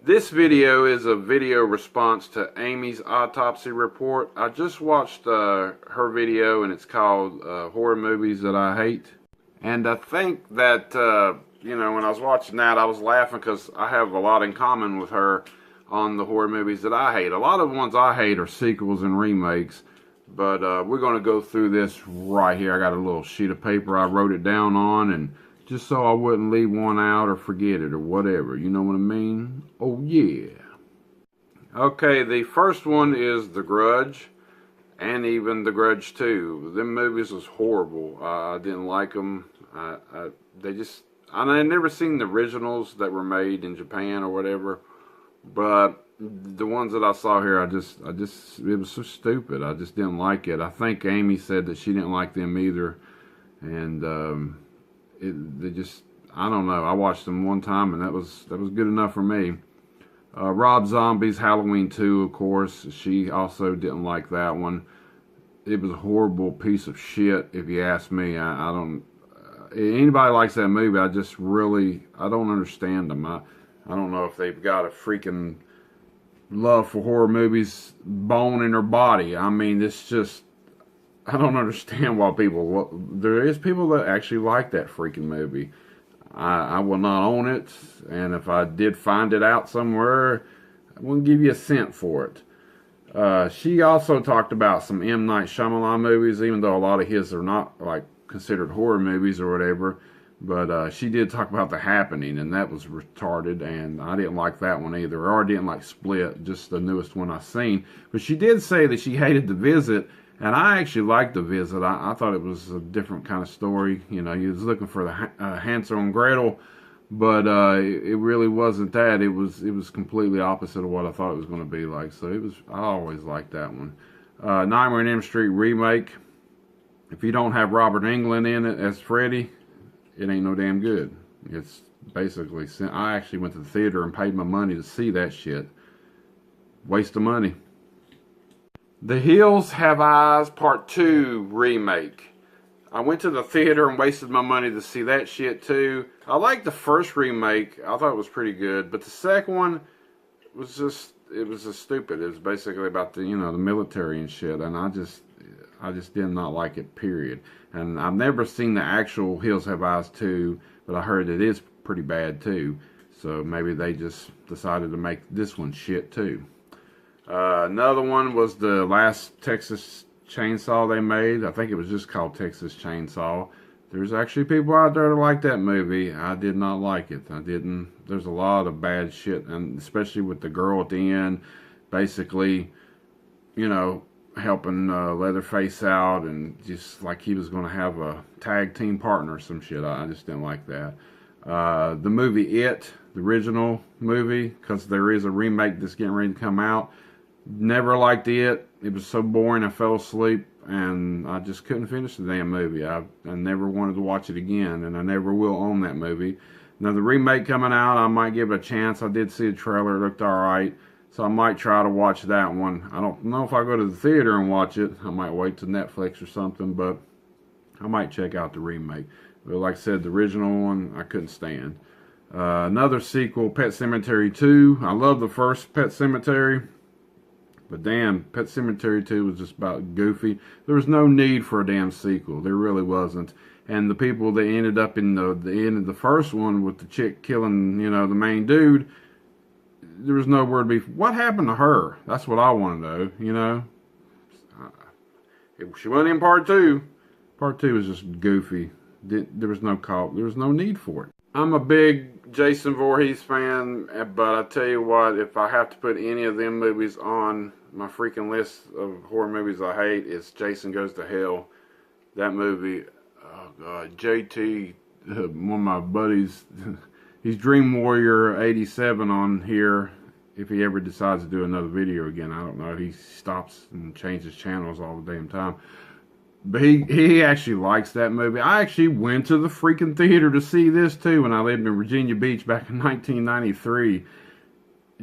This video is a video response to Amy's autopsy report. I just watched her video, and it's called Horror Movies That I Hate. And I think that, when I was watching that, I was laughing because I have a lot in common with her on the horror movies that I hate. A lot of the ones I hate are sequels and remakes, but we're going to go through this right here. I got a little sheet of paper I wrote it down on, and just so I wouldn't leave one out or forget it or whatever. You know what I mean? Oh, yeah. Okay, the first one is The Grudge, and even The Grudge 2. Them movies was horrible. I didn't like them. I had never seen the originals that were made in Japan or whatever, but the ones that I saw here, it was so stupid. I just didn't like it. I think Amy said that she didn't like them either, and I don't know. I watched them one time, and that was good enough for me. Rob Zombie's Halloween 2, of course. She also didn't like that one. It was a horrible piece of shit, if you ask me. I don't. Anybody likes that movie? I don't understand them. I don't know if they've got a freaking love for horror movies bone in their body. I mean, it's just. I don't understand why there is people that actually like that freaking movie. I will not own it, and if I did find it out somewhere, I wouldn't give you a cent for it. She also talked about some M. Night Shyamalan movies, even though a lot of his are not like considered horror movies or whatever. But she did talk about The Happening, and that was retarded, and I didn't like that one either. Or I didn't like Split, just the newest one I've seen. But she did say that she hated The Visit. And I actually liked The Visit. I thought it was a different kind of story. You know, he was looking for the Hansel and Gretel, but it really wasn't that. It was completely opposite of what I thought it was going to be like. So I always liked that one. Nightmare on Elm Street remake. If you don't have Robert Englund in it as Freddy, it ain't no damn good. It's basically, I actually went to the theater and paid my money to see that shit. Waste of money. The Hills Have Eyes Part 2 remake. I went to the theater and wasted my money to see that shit too. I liked the first remake. I thought it was pretty good. But the second one was just stupid. It was basically about the military and shit. And I just did not like it, period. And I've never seen the actual Hills Have Eyes 2, but I heard it is pretty bad too. So maybe they just decided to make this one shit too. Another one was the last Texas Chainsaw they made. I think it was just called Texas Chainsaw. There's actually people out there that like that movie. I did not like it. There's a lot of bad shit, and especially with the girl at the end, basically, helping Leatherface out, and just like he was going to have a tag team partner or some shit. I just didn't like that. The movie It, the original movie, because there is a remake that's getting ready to come out. Never liked it. It was so boring I fell asleep, and I just couldn't finish the damn movie. I never wanted to watch it again, and I never will own that movie. Now the remake coming out, I might give it a chance. I did see a trailer, it looked alright, so I might try to watch that one. I don't know if I go to the theater and watch it. I might wait till Netflix or something, but I might check out the remake. But like I said, the original one I couldn't stand. Another sequel, Pet Sematary 2. I love the first Pet Sematary. But damn, Pet Sematary 2 was just about goofy. There was no need for a damn sequel. There really wasn't. And the people that ended up in the end of the first one with the chick killing, the main dude, there was nowhere to be. What happened to her? That's what I want to know, She wasn't in part 2. Part 2 was just goofy. There was no need for it. I'm a big Jason Voorhees fan, but I tell you what, if I have to put any of them movies on my freaking list of horror movies I hate, it's Jason Goes to Hell. That movie, oh god, JT, one of my buddies, he's Dream Warrior 87 on here. If he ever decides to do another video again, I don't know. He stops and changes channels all the damn time. But he actually likes that movie. I actually went to the freaking theater to see this too when I lived in Virginia Beach back in 1993.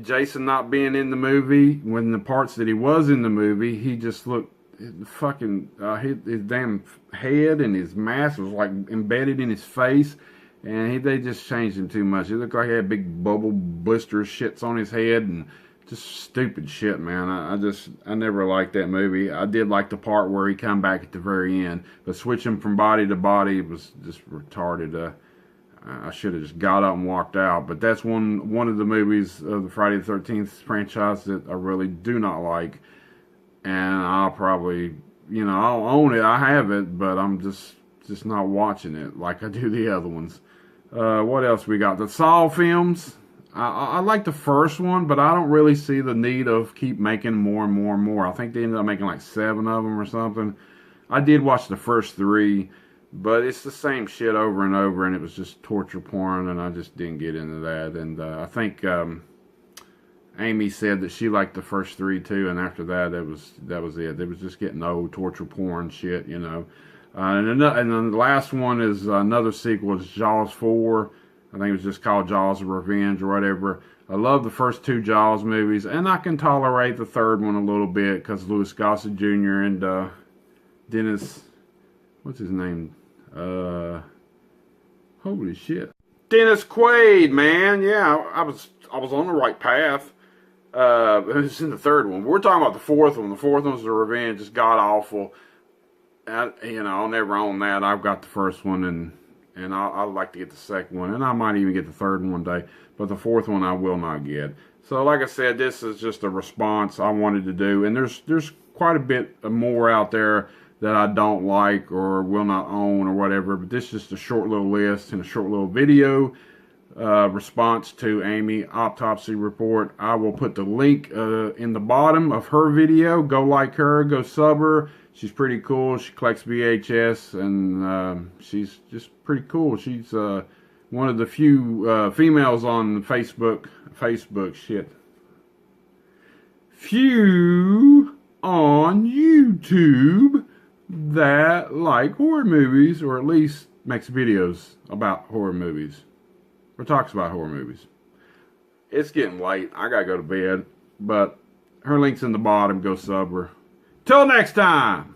Jason not being in the movie, when the parts that he was in the movie, he just looked fucking, his damn head and his mask was like embedded in his face. and they just changed him too much. He looked like he had big bubble blister shits on his head and just stupid shit, man. I never liked that movie. I did like the part where he come back at the very end, but switching from body to body was just retarded. I should have just got up and walked out. But that's one of the movies of the Friday the 13th franchise that I really do not like, and I'll probably, I'll own it. I have it, but I'm just not watching it like I do the other ones. What else we got? The Saw films. I like the first one, but I don't really see the need of keep making more and more and more. I think they ended up making like 7 of them or something. I did watch the first 3, but it's the same shit over and over, and it was just torture porn, and I just didn't get into that. And I think Amy said that she liked the first 3 too, and after that, that was it. It was just getting old torture porn shit, and then the last one is another sequel. It's Jaws 4. I think it was just called Jaws of Revenge or whatever. I love the first 2 Jaws movies, and I can tolerate the third one a little bit because Louis Gossett Jr. and Dennis, what's his name? Holy shit, Dennis Quaid, man. Yeah, I was on the right path. It was in the third one. We're talking about the fourth one. The fourth one was The Revenge. It's god awful. I'll never own that. I've got the first one, and I'd like to get the second one, and I might even get the third one day, but the fourth one I will not get. So like I said, this is just a response I wanted to do, and there's quite a bit more out there that I don't like or will not own or whatever, but this is just a short little list and a short little video response to Amy Autopsy Report. I will put the link in the bottom of her video. Go like her, go sub her. She's pretty cool. She collects VHS, and she's just pretty cool. She's one of the few females on Facebook shit. Few on YouTube that like horror movies, or at least makes videos about horror movies, or talks about horror movies. It's getting late. I gotta go to bed, but her link's in the bottom. Go sub her. Till next time.